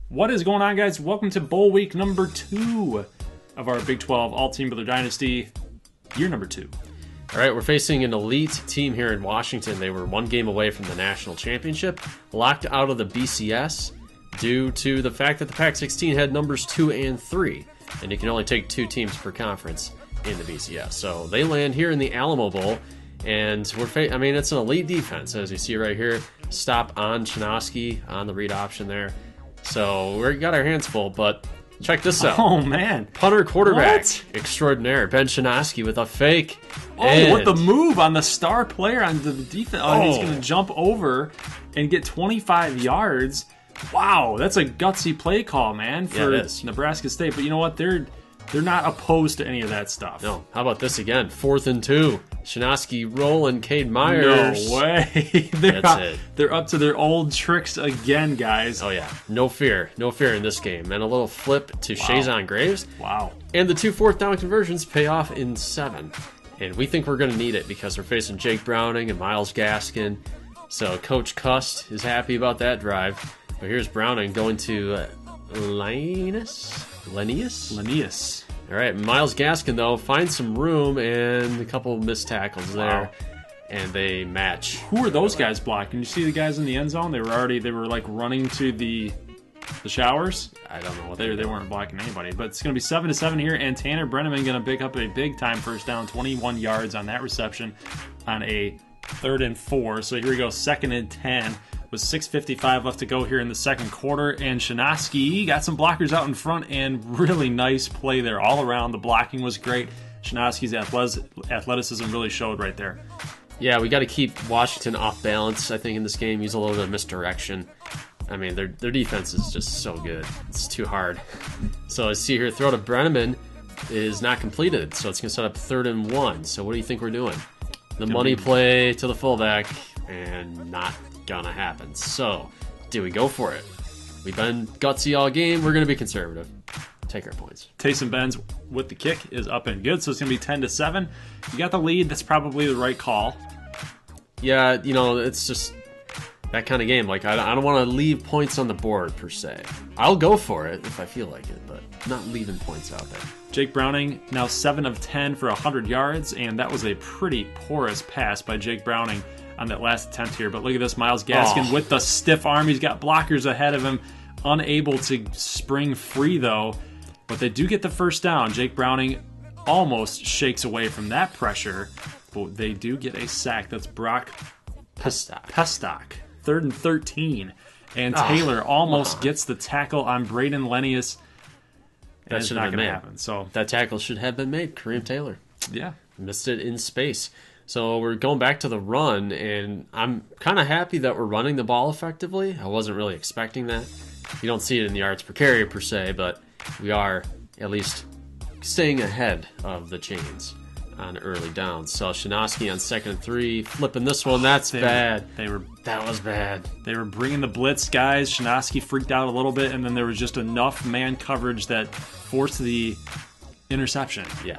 What is going on, guys? Welcome to Bowl Week number 2 of our Big 12 All-Teambuilder Dynasty, year number 2. All right, we're facing an elite team here in Washington. They were one game away from the national championship, locked out of the BCS due to the fact that the Pac-16 had numbers 2 and 3, and you can only take 2 teams per conference in the BCS. So they land here in the Alamo Bowl, and it's an elite defense, as you see right here. Stop on Chinoski on the read option there. So we got our hands full, but check this out. Oh, man. Punter quarterback What? extraordinaire, Ben Chinoski with a fake. Oh, what the move on the star player on the defense. Oh, he's going to jump over and get 25 yards. Wow, that's a gutsy play call, man, for Nebraska State. But you know what? They're not opposed to any of that stuff. No. How about this again? 4th and 2. Chinoski rolling Cade Myers. No way. They're up to their old tricks again, guys. Oh, yeah. No fear. No fear in this game. And a little flip to Shazon Graves. Wow. And the 2 4th down conversions pay off in 7. And we think we're going to need it because we're facing Jake Browning and Myles Gaskin. So Coach Cust is happy about that drive. But here's Browning going to Linnaeus. All right, Myles Gaskin, though, finds some room and a couple of missed tackles there, and they match. Who are those guys blocking? You see the guys in the end zone? They were like running to the showers. I don't know what they weren't blocking anybody, but it's going to be 7-7 here, and Tanner Brenneman going to pick up a big-time first down, 21 yards on that reception on a 3rd and 4. So here we go, 2nd and 10. With 6:55 left to go here in the second quarter, and Chinoski got some blockers out in front, and really nice play there all around. The blocking was great. Chinoski's athleticism really showed right there. Yeah, we got to keep Washington off balance, I think, in this game. Use a little bit of misdirection. I mean, their defense is just so good. It's too hard. So I see here, throw to Brenneman is not completed, so it's going to set up 3rd and 1. So what do you think we're doing? The money play to the fullback, and not gonna happen. So, do we go for it? We've been gutsy all game. We're gonna be conservative. Take our points. Taysom Benz with the kick is up and good, so it's gonna be 10-7. You got the lead. That's probably the right call. Yeah, it's just that kind of game. Like, I don't want to leave points on the board per se. I'll go for it if I feel like it, but not leaving points out there. Jake Browning now 7 of 10 for 100 yards, and that was a pretty porous pass by Jake Browning on that last attempt here. But look at this, Myles Gaskin with the stiff arm. He's got blockers ahead of him, unable to spring free though. But they do get the first down. Jake Browning almost shakes away from that pressure, but they do get a sack. That's Brock Pestock. 3rd and 13. And Taylor almost gets the tackle on Braden Linnaeus. That's not going to happen. So that tackle should have been made. Kareem Taylor. Yeah. Missed it in space. So we're going back to the run, and I'm kind of happy that we're running the ball effectively. I wasn't really expecting that. You don't see it in the yards per carry per se, but we are at least staying ahead of the chains on early downs. So Chinoski on 2nd and 3, flipping this one. That's bad. That was bad. They were bringing the blitz, guys. Chinoski freaked out a little bit, and then there was just enough man coverage that forced the interception. Yeah.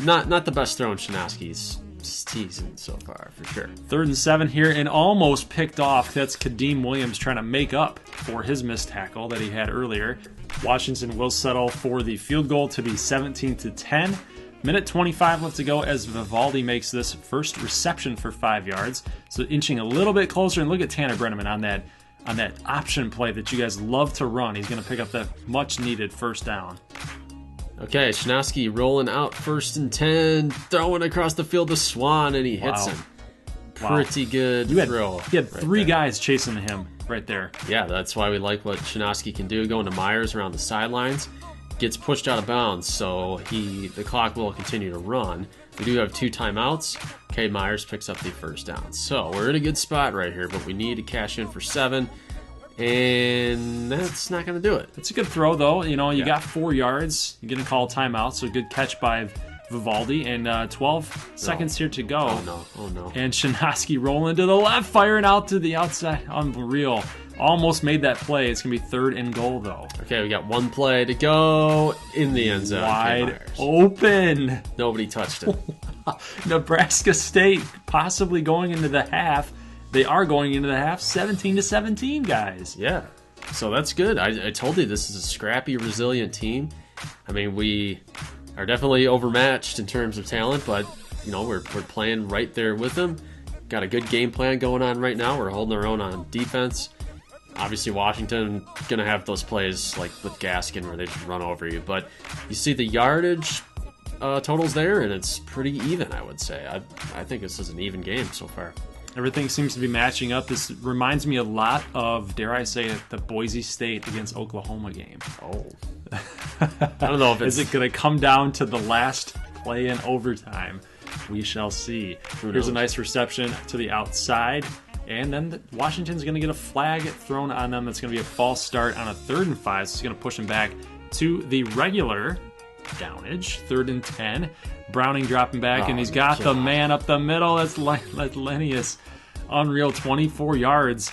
Not the best throw in Chinoski's season so far, for sure. 3rd and 7 here, and almost picked off. That's Kadeem Williams trying to make up for his missed tackle that he had earlier. Washington will settle for the field goal to be 17-10. Minute 25 left to go as Vivaldi makes this first reception for 5 yards. So inching a little bit closer, and look at Tanner Brenneman on that option play that you guys love to run. He's going to pick up that much-needed first down. Okay, Chinoski rolling out 1st and 10, throwing across the field to Swan, and he hits him. Pretty good throw. He had 3 guys chasing him right there. Yeah, that's why we like what Chinoski can do, going to Myers around the sidelines. Gets pushed out of bounds, so the clock will continue to run. We do have 2 timeouts. Cade Myers picks up the first down. So we're in a good spot right here, but we need to cash in for 7. And that's not going to do it. It's a good throw, though. You got 4 yards. You're going to call a timeout, so good catch by Vivaldi. And 12 seconds here to go. Oh, no. And Chinoski rolling to the left, firing out to the outside. Unreal. Almost made that play. It's going to be 3rd and goal, though. Okay, we got 1 play to go in the end zone. Wide open. Nobody touched it. Nebraska State possibly going into the half. They are going into the half 17-17, guys. Yeah. So that's good. I told you this is a scrappy, resilient team. I mean, we are definitely overmatched in terms of talent, but we're playing right there with them. Got a good game plan going on right now. We're holding our own on defense. Obviously, Washington going to have those plays like with Gaskin where they just run over you. But you see the yardage totals there, and it's pretty even, I would say. I think this is an even game so far. Everything seems to be matching up. This reminds me a lot of, dare I say it, the Boise State against Oklahoma game. Oh. I don't know if it's... Is it going to come down to the last play in overtime? We shall see. Here's a nice reception to the outside. And then Washington's going to get a flag thrown on them. That's going to be a false start on a 3rd and 5. So it's going to push them back to the regular downage, 3rd and 10. Browning dropping back, and he's got the man up the middle. That's Lenius. Unreal, 24 yards.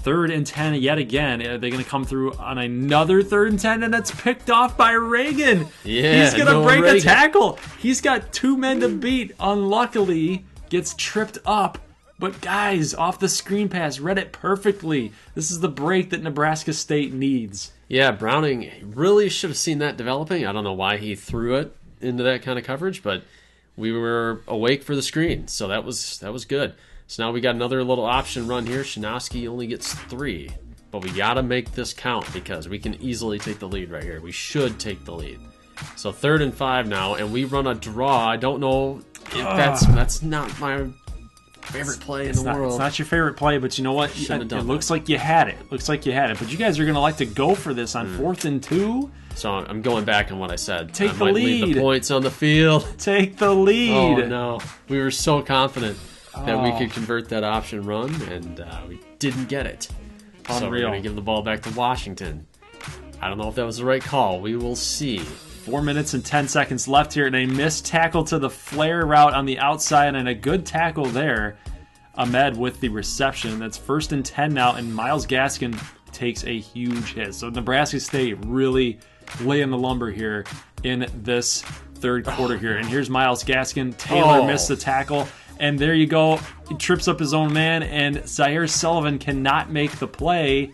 3rd and 10 yet again. Are they going to come through on another 3rd and 10? And that's picked off by Reagan. Yeah, he's going to break a tackle. He's got 2 men to beat. Unluckily, gets tripped up. But guys, off the screen pass, read it perfectly. This is the break that Nebraska State needs. Yeah, Browning really should have seen that developing. I don't know why he threw it into that kind of coverage, but we were awake for the screen, so that was good. So now we got another little option run here. Shinowski only gets 3, but we got to make this count because we can easily take the lead right here. We should take the lead. So 3rd and 5 now, and we run a draw. I don't know if that's not my favorite play in the world. It's not your favorite play, but you know what? It looks like you had it. But you guys are going to like to go for this on 4th and 2. So I'm going back on what I said. Take the lead. Leave the points on the field. Take the lead. Oh, no. We were so confident that we could convert that option run, and we didn't get it. Unreal. So we're going to give the ball back to Washington. I don't know if that was the right call. We will see. 4 minutes and 10 seconds left here, and a missed tackle to the flare route on the outside, and a good tackle there. Ahmed with the reception. That's 1st and 10 now, and Miles Gaskin takes a huge hit. So Nebraska State really laying the lumber here in this 3rd quarter here. And here's Miles Gaskin. Taylor missed the tackle. And there you go. He trips up his own man, and Zaire Sullivan cannot make the play.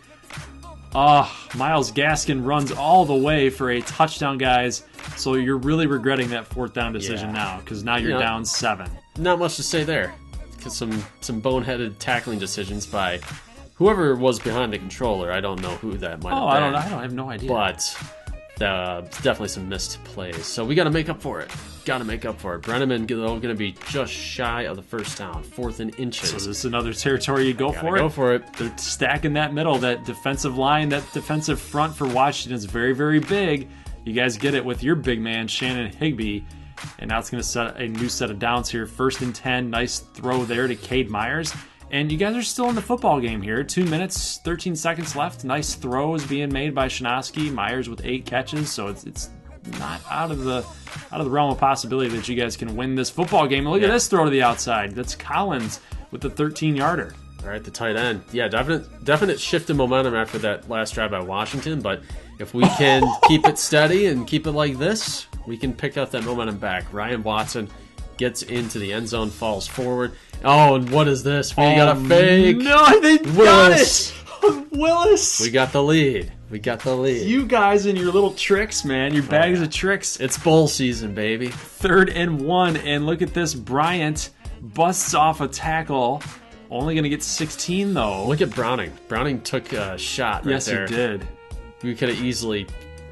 Miles Gaskin runs all the way for a touchdown, guys. So you're really regretting that 4th down decision now, because now you're down 7. Not much to say there. Because some boneheaded tackling decisions by whoever was behind the controller. I don't know who that might have been. I have no idea. But definitely some missed plays. So we got to make up for it. Brenneman, going to be just shy of the 1st down, 4th and inches. So this is another territory you go for it. Go for it. They're stacking that middle, that defensive line, that defensive front for Washington is very, very big. You guys get it with your big man, Shannon Higbee. And now it's going to set a new set of downs here. 1st and 10. Nice throw there to Cade Myers. And you guys are still in the football game here. 2 minutes, 13 seconds left. Nice throws being made by Shinowski. Myers with 8 catches. So it's not out of the realm of possibility that you guys can win this football game. Look at this throw to the outside. That's Collins with the 13-yarder. All right, the tight end. Yeah, definite shift in momentum after that last drive by Washington. But if we can keep it steady and keep it like this, we can pick up that momentum back. Ryan Watson gets into the end zone, falls forward. Oh, and what is this? We got a fake. No, they got it. Willis. We got the lead. You guys and your little tricks, man. Your bags of tricks. It's bowl season, baby. 3rd and 1. And look at this. Bryant busts off a tackle. Only going to get 16, though. Look at Browning. Browning took a shot right there. Yes, he did. We could have easily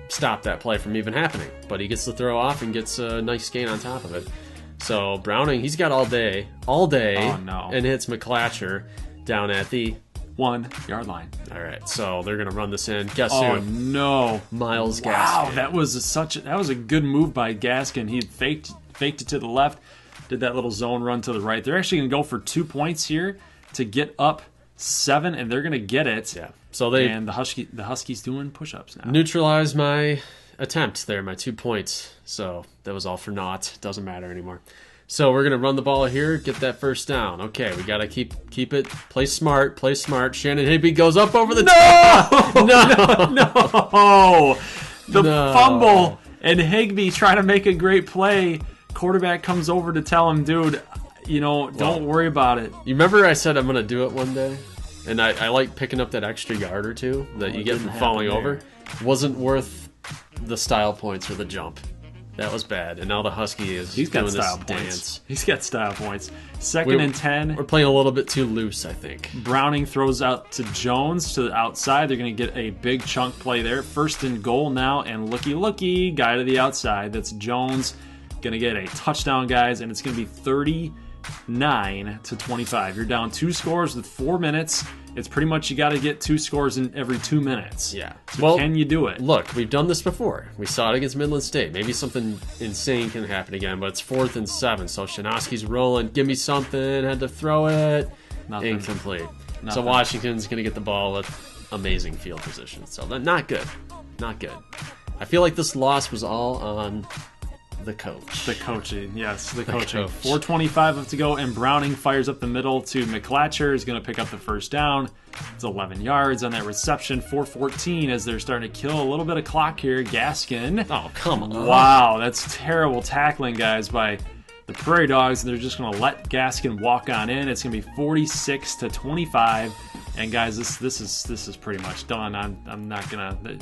stopped that play from even happening. But he gets the throw off and gets a nice gain on top of it. So Browning, he's got all day, and hits McClatcher down at the 1-yard line. All right, so they're gonna run this in. Guess who? Oh no, Miles Gaskin. Wow, that was a good move by Gaskin. He faked it to the left, did that little zone run to the right. They're actually gonna go for 2 points here to get up 7, and they're gonna get it. Yeah. So the Huskies doing push-ups now. Neutralize my attempt there, my 2 points. So that was all for naught. Doesn't matter anymore. So we're gonna run the ball here, get that 1st down. Okay, we gotta keep it. Play smart. Shannon Higbee goes up over the top. No. The fumble and Higbee trying to make a great play. Quarterback comes over to tell him, dude, don't worry about it. You remember I said I'm gonna do it one day? And I like picking up that extra yard or two that you get from didn't falling happen over. Wasn't worth the style points or the jump. That was bad. And now the Husky is doing this dance. He's got style points. Second and 10. We're playing a little bit too loose, I think. Browning throws out to Jones to the outside. They're going to get a big chunk play there. First and goal now, and looky, guy to the outside. That's Jones. Going to get a touchdown, guys, and it's going to be 39-25. You're down 2 scores with 4 minutes. It's pretty much you got to get 2 scores in every 2 minutes. Yeah. So well, can you do it? Look, we've done this before. We saw it against Midland State. Maybe something insane can happen again, but it's 4th and 7. So Shanoski's rolling. Give me something. Had to throw it. Nothing. Incomplete. Nothing. So Washington's going to get the ball with amazing field position. So not good. Not good. I feel like this loss was all on the coach. The coaching, yes, the coaching. 4:25 left to go, and Browning fires up the middle to McClatcher. He's going to pick up the first down. It's 11 yards on that reception. 4:14 as they're starting to kill a little bit of clock here. Gaskin. Oh, come on. Wow, that's terrible tackling, guys, by the Prairie Dogs. And they're just going to let Gaskin walk on in. It's going to be 46-25. And guys, this is pretty much done. I'm not going to.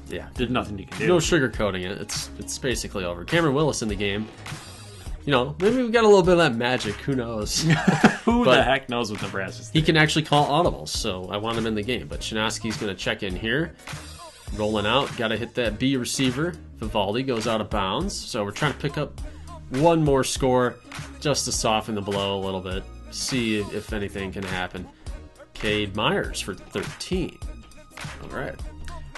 Yeah, there's nothing you can do. No sugarcoating it. It's basically over. Cameron Willis in the game. You know, maybe we got a little bit of that magic. Who knows? Who the heck knows with Nebraska State? He can actually call audibles, so I want him in the game. But Shanoski's going to check in here. Rolling out. Got to hit that B receiver. Vivaldi goes out of bounds. So we're trying to pick up one more score just to soften the blow a little bit. See if anything can happen. Cade Myers for 13. All right.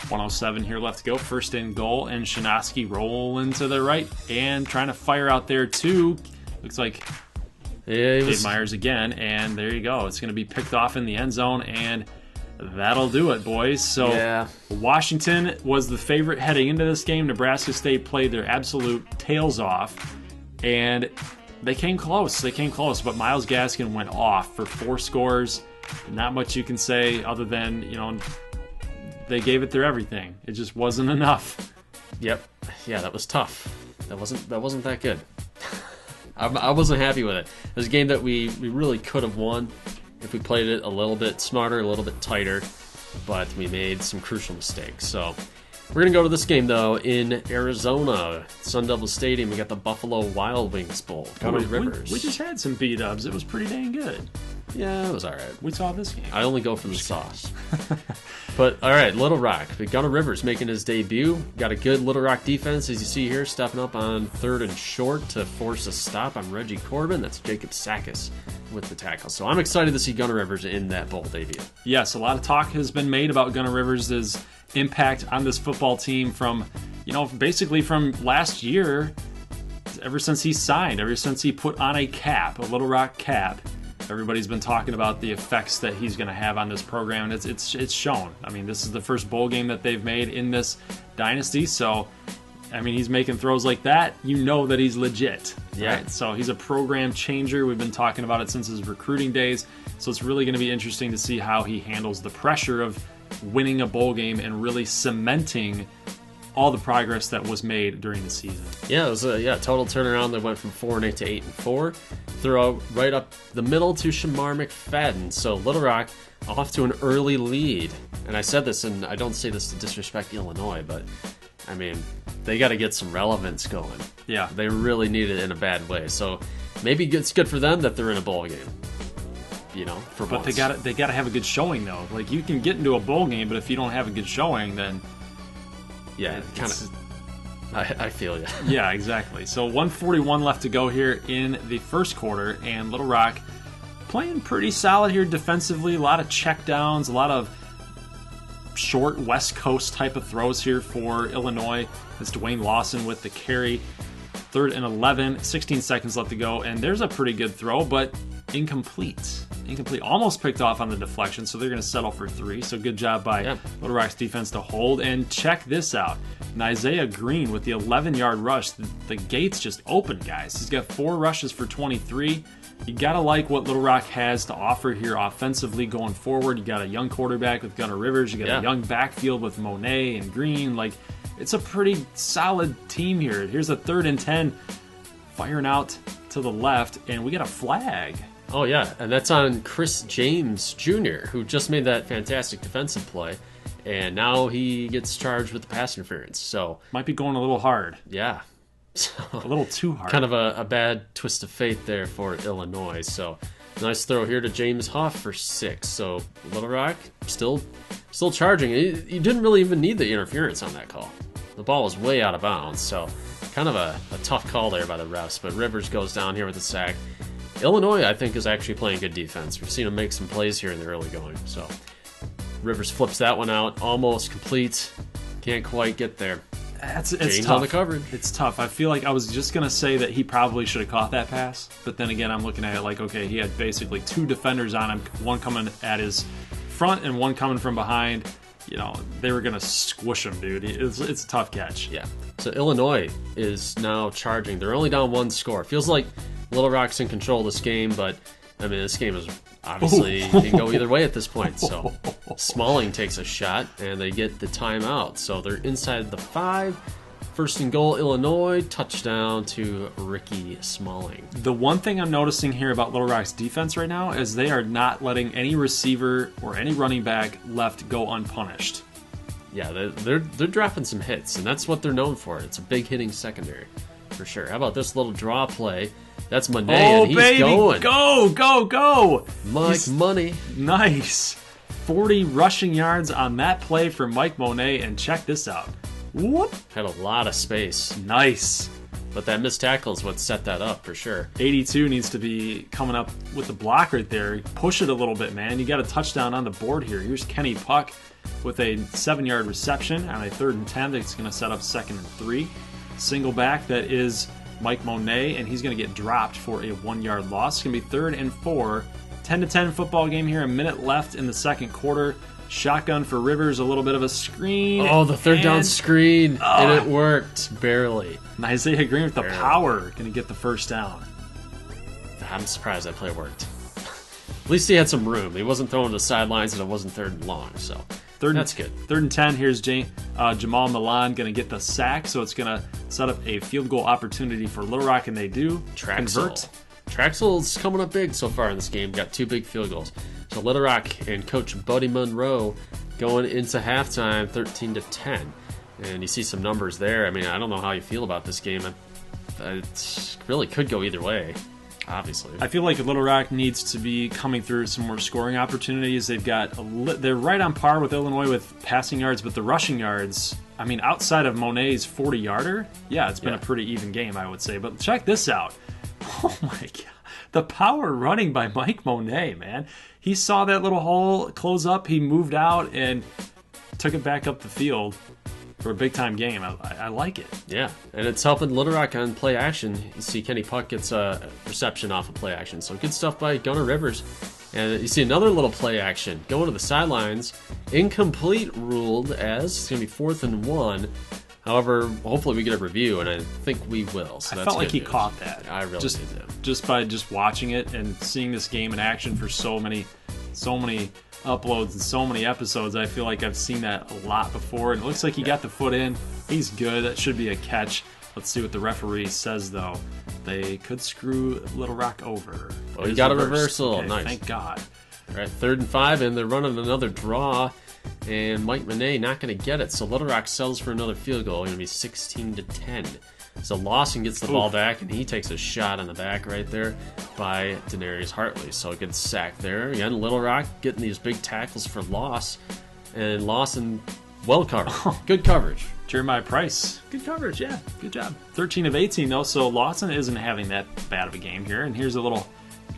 107 here left to go. First and goal, and Shanoski rolling to the right and trying to fire out there too. Looks like Cade Myers again, and there you go. It's going to be picked off in the end zone, and that'll do it, boys. So yeah. Washington was the favorite heading into this game. Nebraska State played their absolute tails off, and they came close. But Myles Gaskin went off for 4 scores. Not much you can say other than, you know, they gave it their everything. It just wasn't enough. Yep. Yeah, that was tough. That wasn't that good. I wasn't happy with it. It was a game that we really could have won if we played it a little bit smarter, a little bit tighter, but we made some crucial mistakes. So we're going to go to this game, though, in Arizona, Sun Devil Stadium. We got the Buffalo Wild Wings Bowl. Gunner Rivers. We just had some B-dubs. It was pretty dang good. Yeah, it was all right. We saw this game. I only go for the sauce. But, all right, Little Rock. Gunner Rivers making his debut. Got a good Little Rock defense, as you see here, stepping up on 3rd and short to force a stop on Reggie Corbin. That's Jacob Sakis with the tackle. So I'm excited to see Gunner Rivers in that bowl debut. Yes, a lot of talk has been made about Gunner Rivers' impact on this football team from, you know, basically from last year, ever since he signed, ever since he put on a cap, a Little Rock cap. Everybody's been talking about the effects that he's going to have on this program, and it's shown. I mean, this is the first bowl game that they've made in this dynasty, so, I mean, he's making throws like that. You know that he's legit, right? So he's a program changer. We've been talking about it since his recruiting days, so it's really going to be interesting to see how he handles the pressure of winning a bowl game and really cementing all the progress that was made during the season. Yeah, it was a total turnaround. They went from 4-8 to 8-4. Throw right up the middle to Shamar McFadden. So Little Rock off to an early lead. And I said this, and I don't say this to disrespect Illinois, but I mean, they got to get some relevance going. Yeah, they really need it in a bad way. So maybe it's good for them that they're in a bowl game. You know, but once. they got to have a good showing though. Like, you can get into a bowl game, but if you don't have a good showing, then yeah, kind of. I feel you. Yeah, exactly. So 141 left to go here in the first quarter, and Little Rock playing pretty solid here defensively. A lot of check downs, a lot of short West Coast type of throws here for Illinois. It's Dwayne Lawson with the carry. 3rd and 11, 16 seconds left to go, and there's a pretty good throw, but incomplete. Almost picked off on the deflection, so they're going to settle for 3. So good job by Little Rock's defense to hold. And check this out. Isaiah Green with the 11-yard rush. The gates just open, guys. He's got 4 rushes for 23. You got to like what Little Rock has to offer here offensively going forward. You got a young quarterback with Gunner Rivers. You got a young backfield with Monet and Green. Like, it's a pretty solid team here. Here's a 3rd and 10. Firing out to the left, and we got a flag. Oh, yeah, and that's on Chris James Jr., who just made that fantastic defensive play, and now he gets charged with pass interference. So might be going a little hard. Yeah. A little too hard. Kind of a bad twist of fate there for Illinois. So nice throw here to James Huff for 6. So Little Rock still charging. You didn't really even need the interference on that call. The ball was way out of bounds. So kind of a tough call there by the refs. But Rivers goes down here with a sack. Illinois, I think, is actually playing good defense. We've seen him make some plays here in the early going. So Rivers flips that one out. Almost complete. Can't quite get there. It's James tough. On the coverage. It's tough. I feel like I was just going to say that he probably should have caught that pass. But then again, I'm looking at it like, okay, he had basically 2 defenders on him. One coming at his front and one coming from behind. You know, they were going to squish him, dude. It's a tough catch. Yeah. So Illinois is now charging. They're only down 1 score. Feels like Little Rock's in control of this game, but, I mean, this game is obviously can go either way at this point. So Smalling takes a shot, and they get the timeout. So they're inside the 5. First and goal, Illinois. Touchdown to Ricky Smalling. The one thing I'm noticing here about Little Rock's defense right now is they are not letting any receiver or any running back left go unpunished. Yeah, they're dropping some hits, and that's what they're known for. It's a big hitting secondary, for sure. How about this little draw play? That's Monet, and he's baby, going. Go! Mike Money. Nice. 40 rushing yards on that play for Mike Monet, and check this out. Whoop. Had a lot of space. Nice. But that missed tackle is what set that up, for sure. 82 needs to be coming up with the block right there. Push it a little bit, man. You got a touchdown on the board here. Here's Kenny Puck with a 7-yard reception on a 3rd and 10. That's going to set up 2nd and 3. Single back, that is Mike Monet, and he's going to get dropped for a 1-yard loss. It's going to be 3rd and 4. 10-10 football game here. A minute left in the second quarter. Shotgun for Rivers, a little bit of a screen. Oh, the 3rd down screen, and it worked, barely. And Isaiah Green with the power, going to get the first down. I'm surprised that play worked. At least he had some room. He wasn't throwing to the sidelines, and it wasn't 3rd and long, so that's good. 3rd and 10, here's Jamal Milan going to get the sack, so it's going to set up a field goal opportunity for Little Rock, and they do convert. Traxel's coming up big so far in this game. Got 2 big field goals. So Little Rock and Coach Buddy Monroe going into halftime 13-10. And you see some numbers there. I mean, I don't know how you feel about this game. It really could go either way, obviously. I feel like Little Rock needs to be coming through some more scoring opportunities. They're right on par with Illinois with passing yards, but the rushing yards, I mean, outside of Monet's 40-yarder, it's been a pretty even game, I would say. But check this out. Oh, my God. The power running by Mike Monet, man. He saw that little hole close up. He moved out and took it back up the field for a big-time game. I like it. Yeah, and it's helping Little Rock on play action. You see Kenny Puck gets a reception off of play action. So good stuff by Gunnar Rivers. And you see another little play action. Going to the sidelines. Incomplete ruled as it's going to be 4th and 1. However, hopefully we get a review, and I think we will. So I felt like he caught that. I really did. Just by watching it and seeing this game in action for so many uploads and so many episodes, I feel like I've seen that a lot before. And it looks like he got the foot in. He's good. That should be a catch. Let's see what the referee says, though. They could screw Little Rock over. Oh, he got a reversal. Okay, nice. Thank God. All right, 3rd and 5, and they're running another draw. And Mike Monet not going to get it. So Little Rock sells for another field goal. Going to be 16-10. So Lawson gets the ball back, and he takes a shot on the back right there by Denarius Hartley. So a good sack there. Again, Little Rock getting these big tackles for loss. And Lawson, well covered. Good coverage. Jeremiah Price, good coverage, yeah, good job. 13 of 18, though, so Lawson isn't having that bad of a game here. And here's a little,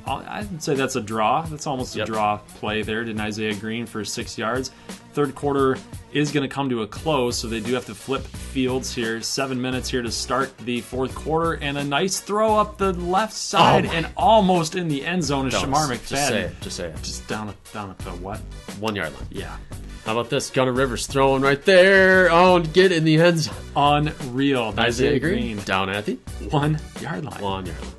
I'd say that's a draw. That's almost a draw play there. Did Isaiah Green for 6 yards. Third quarter is going to come to a close, so they do have to flip fields here. 7 minutes here to start the fourth quarter, and a nice throw up the left side and almost in the end zone of Shamar McFadden. Just say it. Just down at the what? 1 yard line. Yeah. How about this? Gunnar Rivers throwing right there. Oh, and get in the end zone. Unreal. Isaiah Green down at the 1 yard line. 1 yard line.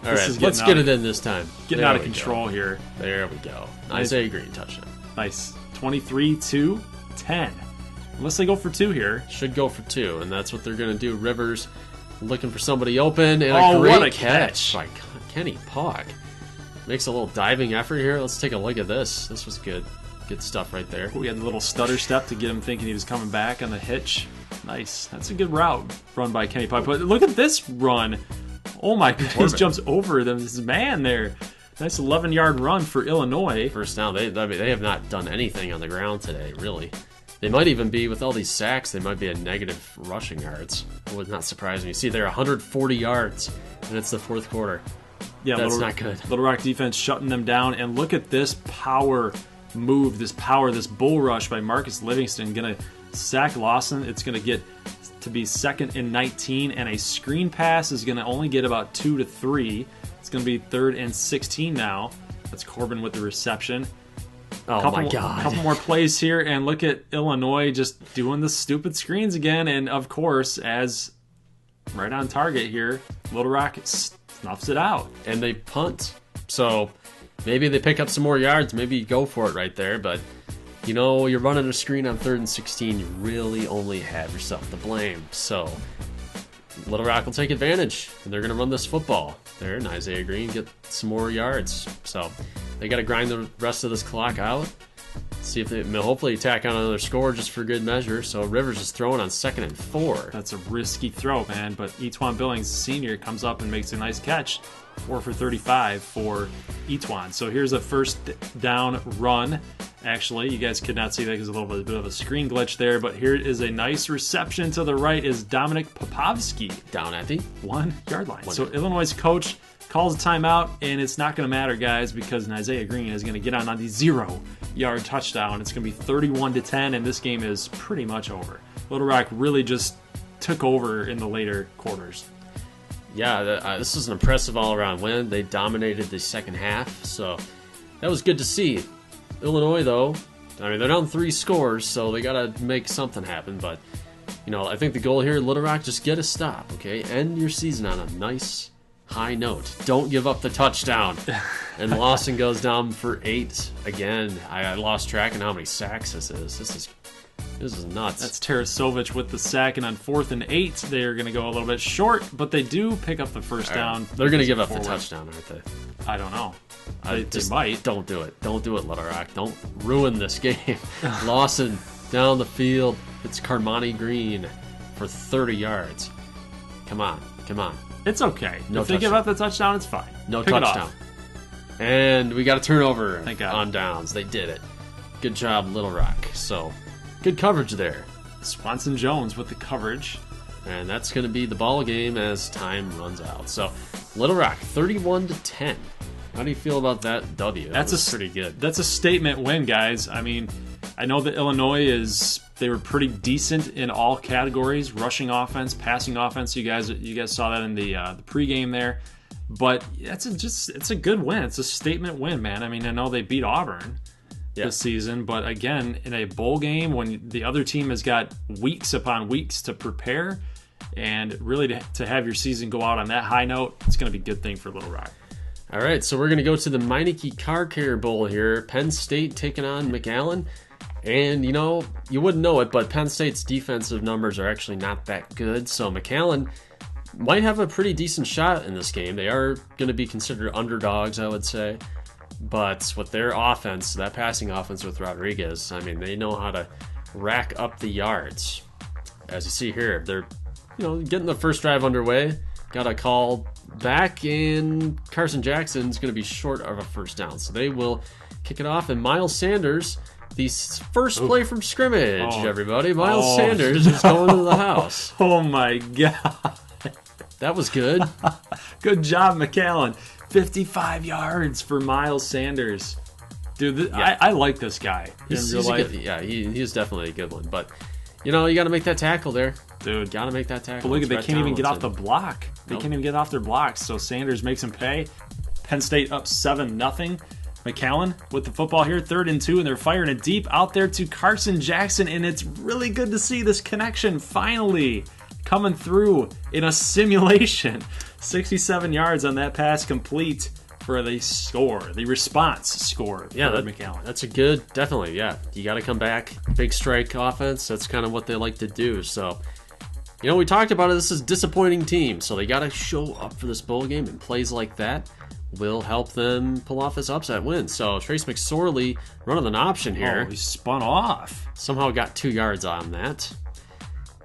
All right, let's get it in this time. Getting out of control here. There we go. Isaiah Green touchdown. Nice. 23-10. Unless they go for 2 here. Should go for 2, and that's what they're going to do. Rivers looking for somebody open, and a great what a catch by Kenny Puck. makes a little diving effort here. Let's take a look at this. This was good. Good stuff right there. We had the little stutter step to get him thinking he was coming back on the hitch. Nice. That's a good route run by Kenny Pike. But look at this run. Oh my goodness, he jumps over this man there. Nice 11-yard run for Illinois. First down. They have not done anything on the ground today, really. They might even be, with all these sacks, they might be at negative rushing yards. It would not surprise me. You see, they're 140 yards, and it's the fourth quarter. Yeah, that's not good. Little Rock defense shutting them down, and look at this power move, this bull rush by Marcus Livingston. Going to sack Lawson. It's going to get to be 2nd and 19, and a screen pass is going to only get about 2 to 3. It's going to be 3rd and 16 now. That's Corbin with the reception. Oh my God. A couple more plays here, and look at Illinois just doing the stupid screens again. And of course, as right on target here, Little Rock snuffs it out. And they punt. So maybe they pick up some more yards. Maybe you go for it right there. But, you're running a screen on 3rd and 16. You really only have yourself to blame. So Little Rock will take advantage, and they're going to run this football. There, and Isaiah Green get some more yards. So they got to grind the rest of this clock out. See if they hopefully tack on another score just for good measure. So Rivers is throwing on 2nd and 4. That's a risky throw, man. But Etwan Billings Sr. comes up and makes a nice catch. 4 for 35 for Etwan. So here's a first down run. Actually, you guys could not see that because a little bit of a screen glitch there. But here is a nice reception to the right is Dominic Popovsky. Down at the 1 yard line. So Illinois' coach calls a timeout, and it's not going to matter, guys, because Isaiah Green is going to get on the 0-yard touchdown. It's going to be 31-10, and this game is pretty much over. Little Rock really just took over in the later quarters. Yeah, this was an impressive all-around win. They dominated the second half, so that was good to see. Illinois, though, they're down 3 scores, so they got to make something happen. But, I think the goal here, Little Rock, just get a stop, okay? End your season on a nice high note. Don't give up the touchdown. And Lawson goes down for 8 again. I lost track of how many sacks this is. This is nuts. That's Tarasovich with the sack, and on 4th and 8, they are going to go a little bit short, but they do pick up the first down. They're going to give up the touchdown, aren't they? I don't know. They might. Don't do it. Don't do it, Little Rock. Don't ruin this game. Lawson down the field. It's Carmani Green for 30 yards. Come on. It's okay. If they give up the touchdown, it's fine. No touchdown. And we got a turnover Thank God. On downs. They did it. Good job, Little Rock. So, good coverage there. Swanson Jones with the coverage. And that's going to be the ball game as time runs out. So, Little Rock, 31-10. How do you feel about that W? That's pretty good. That's a statement win, guys. I know that Illinois they were pretty decent in all categories: rushing offense, passing offense. You guys saw that in the pregame there. But it's a good win. It's a statement win, man. I know they beat Auburn this season, but again, in a bowl game when the other team has got weeks upon weeks to prepare, and really to have your season go out on that high note, it's going to be a good thing for Little Rock. All right, so we're going to go to the Meineke Car Care Bowl here. Penn State taking on McAllen. And, you wouldn't know it, but Penn State's defensive numbers are actually not that good. So McAllen might have a pretty decent shot in this game. They are going to be considered underdogs, I would say. But with their offense, that passing offense with Rodriguez, they know how to rack up the yards. As you see here, they're, getting the first drive underway. Got a call back, and Carson Jackson's going to be short of a first down. So they will kick it off, and Miles Sanders, the first play from scrimmage, everybody. Miles Sanders is going to the house. Oh, my God. That was good. Good job, McAllen. 55 yards for Miles Sanders. Dude, I like this guy. He's definitely a good one. But, you got to make that tackle there. Dude. Got to make that tackle. But look, they can't even get off the block. They can't even get off their blocks, so Sanders makes him pay. Penn State up 7-0. McAllen with the football here, 3rd and 2, and they're firing it deep out there to Carson Jackson, and it's really good to see this connection finally coming through in a simulation. 67 yards on that pass complete for the score, the response score for McAllen. That's a good, definitely, yeah. You got to come back. Big strike offense, that's kind of what they like to do. So, we talked about it. This is a disappointing team, so they got to show up for this bowl game, and plays like that will help them pull off this upset win. So Trace McSorely running an option here. Oh, he spun off. Somehow got 2 yards on that.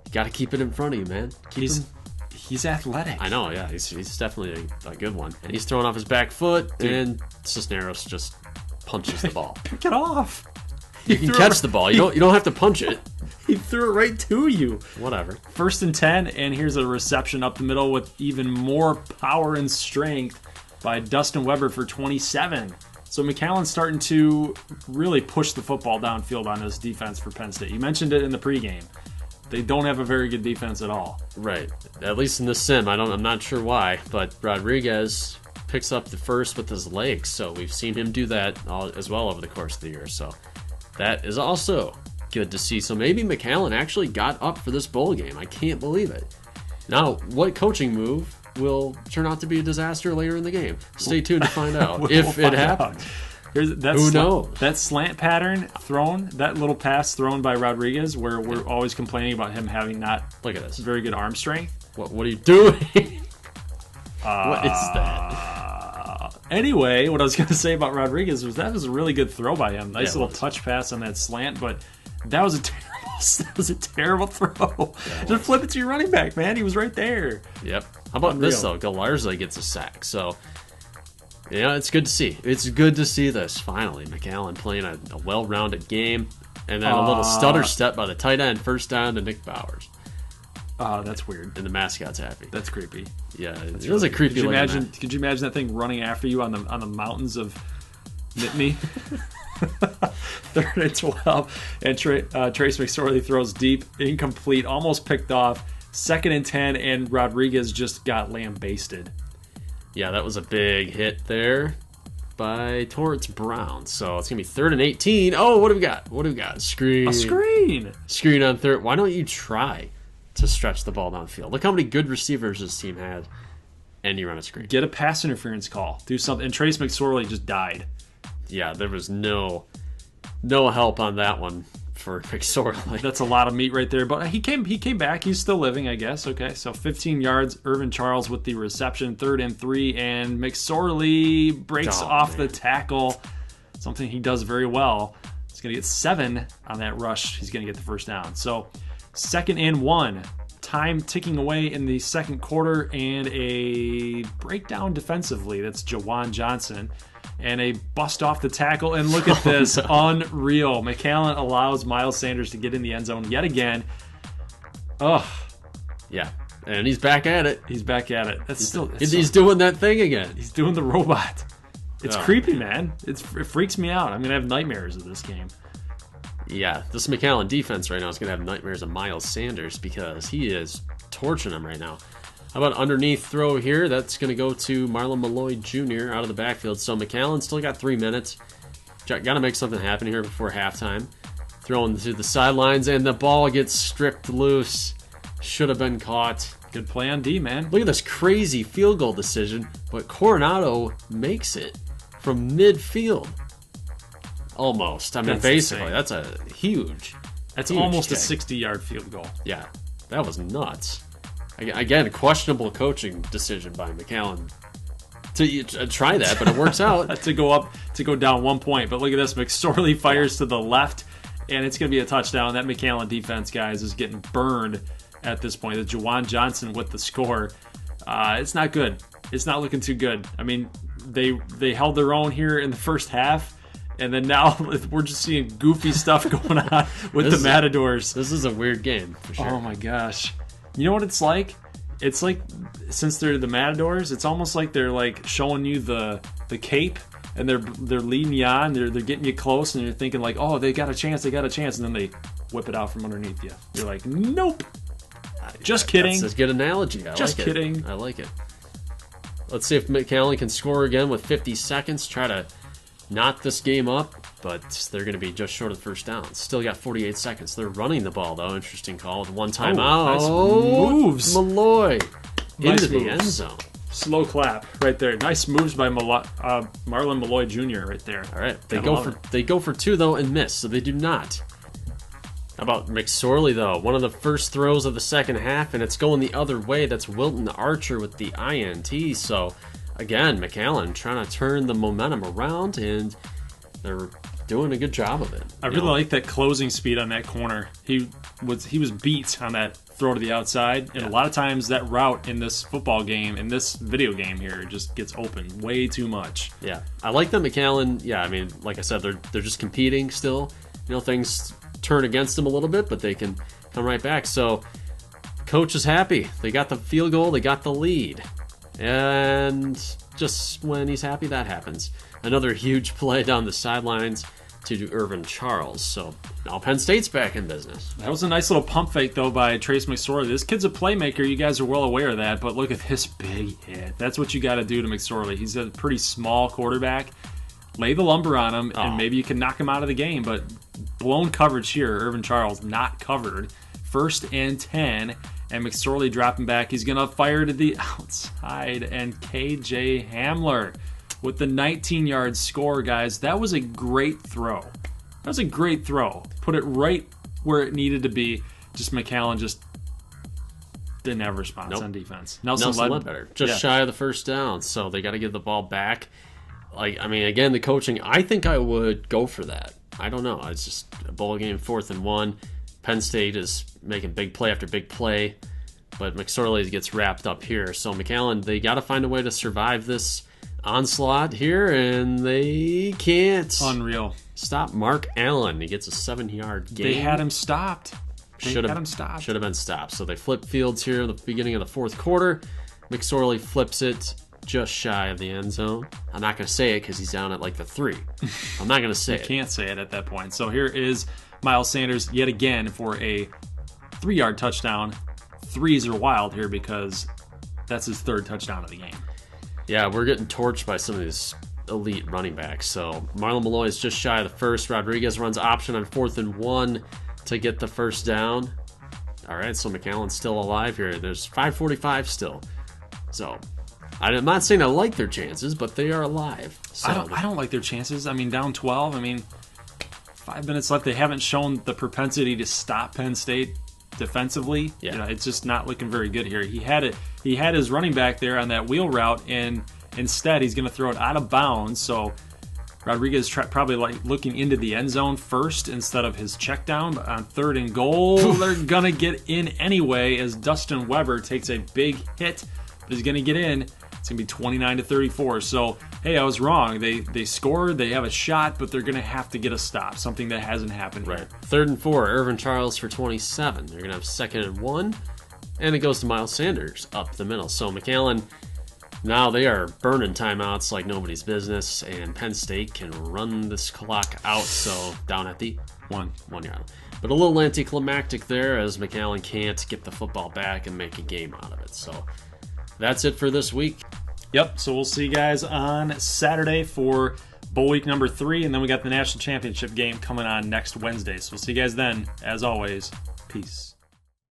You got to keep it in front of you, man. He's athletic. I know, yeah. He's definitely a good one. And he's throwing off his back foot, and Cisneros just punches the ball. Pick it off. You can catch the ball. You don't have to punch it. He threw it right to you. Whatever. 1st and 10, and here's a reception up the middle with even more power and strength by Dustin Weber for 27. So McAllen's starting to really push the football downfield on this defense for Penn State. You mentioned it in the pregame. They don't have a very good defense at all. Right. At least in the sim. I'm not sure why, but Rodriguez picks up the first with his legs. So we've seen him do that as well over the course of the year. So that is also good to see. So maybe McAllen actually got up for this bowl game. I can't believe it. Now, what coaching move will turn out to be a disaster later in the game? Stay tuned to find out if it happens. Who knows? That slant pattern thrown, that little pass thrown by Rodriguez, where we're always complaining about him having not look at this very good arm strength. What are you doing? What is that? Anyway, what I was going to say about Rodriguez was that was a really good throw by him. Nice little touch pass on that slant, but that was a terrible throw. Just flip it to your running back, man. He was right there. Yep. How about this though? Galarza gets a sack. So. Yeah, it's good to see. It's good to see this, finally. McAllen playing a well-rounded game. And then a little stutter step by the tight end. 1st down to Nick Bowers. That's weird. And the mascot's happy. That's creepy. Yeah, it was a creepy could you imagine that thing running after you on the mountains of Nittany? 3rd and 12. And Trace McSorley throws deep, incomplete, almost picked off. 2nd and 10, and Rodriguez just got lambasted. Yeah, that was a big hit there by Torrance Brown. So it's going to be 3rd and 18. Oh, what do we got? Screen. A screen. Screen on 3rd. Why don't you try to stretch the ball downfield? Look how many good receivers this team had, and you run a screen. Get a pass interference call. Do something. And Trace McSorley just died. Yeah, there was no help on that one for McSorley. That's a lot of meat right there. But he came back. He's still living, I guess. Okay, so 15 yards. Irvin Charles with the reception. 3rd and 3. And McSorley breaks off the tackle. Something he does very well. He's going to get 7 on that rush. He's going to get the 1st down. So 2nd and 1. Time ticking away in the 2nd quarter. And a breakdown defensively. That's Jawan Johnson. And a bust off the tackle. And look at this. Unreal. McAllen allows Miles Sanders to get in the end zone yet again. Ugh. Yeah. And he's back at it. He's doing that thing again. He's doing the robot. It's creepy, man. It freaks me out. I'm going to have nightmares of this game. Yeah. This McAllen defense right now is going to have nightmares of Miles Sanders because he is torching them right now. How about underneath throw here? That's going to go to Marlon Malloy Jr. out of the backfield. So McAllen still got 3 minutes. Got to make something happen here before halftime. Throwing to the sidelines, and the ball gets stripped loose. Should have been caught. Good play on D, man. Look at this crazy field goal decision, but Coronado makes it from midfield. Almost. I mean, that's basically, insane. That's a huge. That's almost a 60-yard field goal. Yeah, that was nuts. Again, a questionable coaching decision by McAllen to try that, but it works out. to go down 1 point. But look at this. McSorley fires to the left, and it's going to be a touchdown. That McAllen defense, guys, is getting burned at this point. It's Jawan Johnson with the score. It's not good. It's not looking too good. I mean, they held their own here in the first half, and then now we're just seeing goofy stuff going on with the Matadors. This is a weird game, for sure. Oh, my gosh. You know what it's like? It's like, since they're the Matadors, it's almost like they're like showing you the cape, and they're leading you on. They're getting you close, and you're thinking like, oh, they got a chance, and then they whip it out from underneath you. You're like, nope. Just kidding. That's a good analogy. Just kidding. I like it. Let's see if McAllen can score again with 50 seconds. Try to knot this game up, but they're going to be just short of the 1st down. Still got 48 seconds. They're running the ball, though. Interesting call. One timeout. Nice moves. Malloy into the end zone. Slow clap right there. Nice moves by Marlon Malloy Jr. right there. All right. They go for 2, though, and miss, so they do not. How about McSorley, though? One of the first throws of the second half, and it's going the other way. That's Wilton Archer with the INT, so again, McAllen trying to turn the momentum around, and they're doing a good job of it. I really like that closing speed on that corner. He was beat on that throw to the outside, and a lot of times that route in this football game, in this video game here, just gets open way too much. Yeah, I like that McAllen. Yeah, I mean, like I said, they're just competing still. Things turn against them a little bit, but they can come right back. So, coach is happy. They got the field goal. They got the lead, and just when he's happy, that happens. Another huge play down the sidelines to Irvin Charles. So now Penn State's back in business. That was a nice little pump fake, though, by Trace McSorely. This kid's a playmaker. You guys are well aware of that, but look at this big hit. That's what you got to do to McSorely. He's a pretty small quarterback. Lay the lumber on him, and maybe you can knock him out of the game, but blown coverage here. Irvin Charles not covered. 1st and 10, and McSorley dropping back. He's going to fire to the outside, and KJ Hamler with the 19-yard score, guys. That was a great throw. That was a great throw. Put it right where it needed to be. Just McAllen just didn't have a response on defense. Nelson Ledbetter. Just shy of the first down, so they got to give the ball back. Again, the coaching, I think I would go for that. I don't know. It's just a bowl game, 4th and 1. Penn State is making big play after big play, but McSorley gets wrapped up here. So McAllen, they got to find a way to survive this onslaught here, and they can't. Unreal. Stop Mark Allen. He gets a 7-yard gain. They had him stopped. Should have been stopped. So they flip fields here at the beginning of the 4th quarter. McSorley flips it just shy of the end zone. I'm not going to say it because he's down at the 3. I'm not going to say it. You can't say it at that point. So here is Miles Sanders yet again for a 3-yard touchdown. 3s are wild here because that's his 3rd touchdown of the game. Yeah, we're getting torched by some of these elite running backs. So Marlon Malloy is just shy of the 1st. Rodriguez runs option on 4th and 1 to get the 1st down. All right, so McAllen's still alive here. There's 5:45 still. So I'm not saying I like their chances, but they are alive. So I don't like their chances. I mean, down 12. 5 minutes left. They haven't shown the propensity to stop Penn State defensively. Yeah. It's just not looking very good here. He had his running back there on that wheel route, and instead he's going to throw it out of bounds. So Rodriguez probably looking into the end zone first instead of his check down. But on 3rd and goal, they're going to get in anyway as Dustin Weber takes a big hit, but he's going to get in. It's going to be 29-34. So, hey, I was wrong. They scored. They have a shot, but they're going to have to get a stop, something that hasn't happened right. here. 3rd and 4, Irvin Charles for 27. They're going to have 2nd and 1, and it goes to Miles Sanders up the middle. So McAllen, now they are burning timeouts like nobody's business, and Penn State can run this clock out. So down at the 1 yard. But a little anticlimactic there as McAllen can't get the football back and make a game out of it. So that's it for this week. Yep, so we'll see you guys on Saturday for bowl week number 3, and then we got the national championship game coming on next Wednesday. So we'll see you guys then. As always, peace.